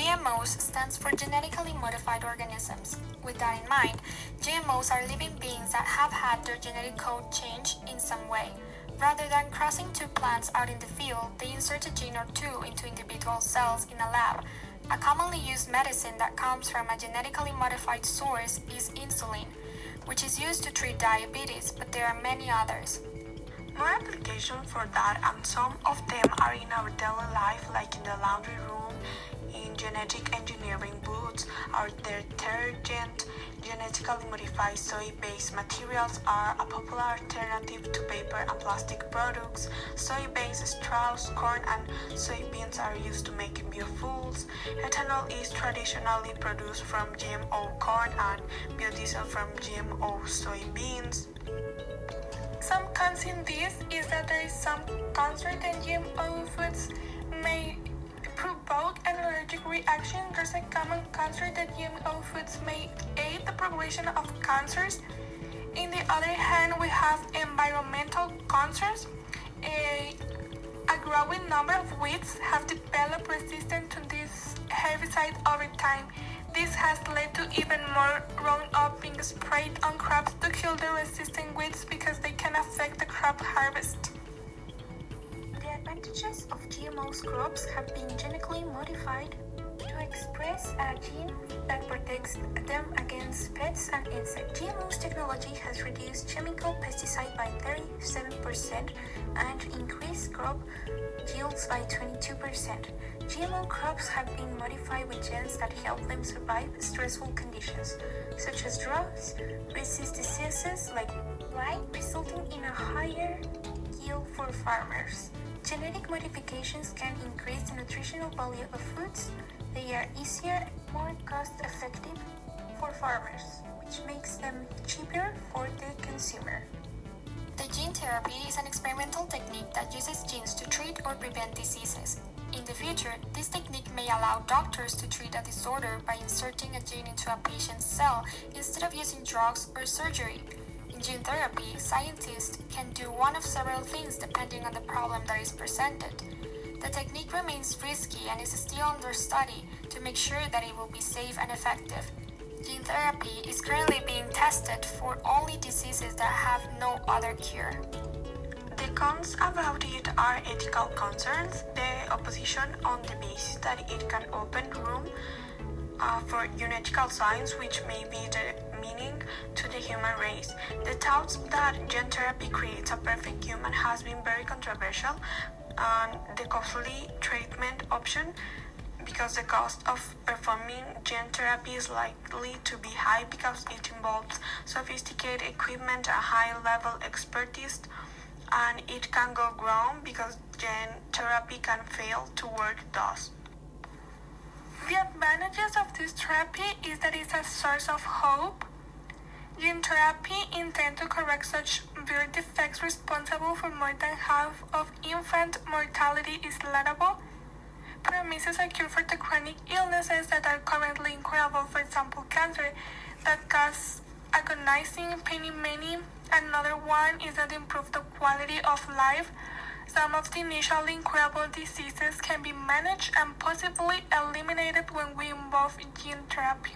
GMOs stands for genetically modified organisms. With that in mind, GMOs are living beings that have had their genetic code changed in some way. Rather than crossing two plants out in the field, they insert a gene or two into individual cells in a lab. A commonly used medicine that comes from a genetically modified source is insulin, which is used to treat diabetes, but there are many others. More applications for that, and some of them are in our daily life, like in the laundry room, in genetic engineering booths, or detergent. Genetically modified soy-based materials are a popular alternative to paper and plastic products. Soy-based straws, corn, and soybeans are used to make biofuels. Ethanol is traditionally produced from GMO corn and biodiesel from GMO soybeans. Some cons in this is that there is some concern that GMO foods may provoke an allergic reaction. There's a common concern that GMO foods may aid the progression of cancers. On the other hand, we have environmental concerns. A growing number of weeds have developed resistance to this herbicide over time. This has led to even more Roundup being sprayed on crops to kill the resistant weeds because they can affect the crop harvest. The advantages of GMO crops have been genetically modified to express a gene that protects them against pests and insects. GMO's technology has reduced chemical pesticide by 37% and increased crop yields by 22%. GMO crops have been modified with genes that help them survive stressful conditions, such as droughts, resist diseases like blight, resulting in a higher yield for farmers. Genetic modifications can increase the nutritional value of foods. They are easier and more cost-effective for farmers, which makes them cheaper for the consumer. The gene therapy is an experimental technique that uses genes to treat or prevent diseases. In the future, this technique may allow doctors to treat a disorder by inserting a gene into a patient's cell instead of using drugs or surgery. In gene therapy, scientists can do one of several things depending on the problem that is presented. The technique remains risky and is still under study to make sure that it will be safe and effective. Gene therapy is currently being tested for only diseases that have no other cure. The cons about it are ethical concerns, the opposition on the basis that it can open room for genetical science, which may be demeaning to the human race. The thoughts that gene therapy creates a perfect human has been very controversial, and the costly treatment option, because the cost of performing gene therapy is likely to be high because it involves sophisticated equipment and high-level expertise, and it can go wrong because gene therapy can fail to work thus. The advantages of this therapy is that it's a source of hope. Gene therapy intends to correct such birth defects responsible for more than half of infant mortality is laudable. Promises a cure for the chronic illnesses that are currently incurable, for example, cancer, that cause agonizing pain in many. Another one is that improve the quality of life. Some of the initially incurable diseases can be managed and possibly eliminated when we involve gene therapy.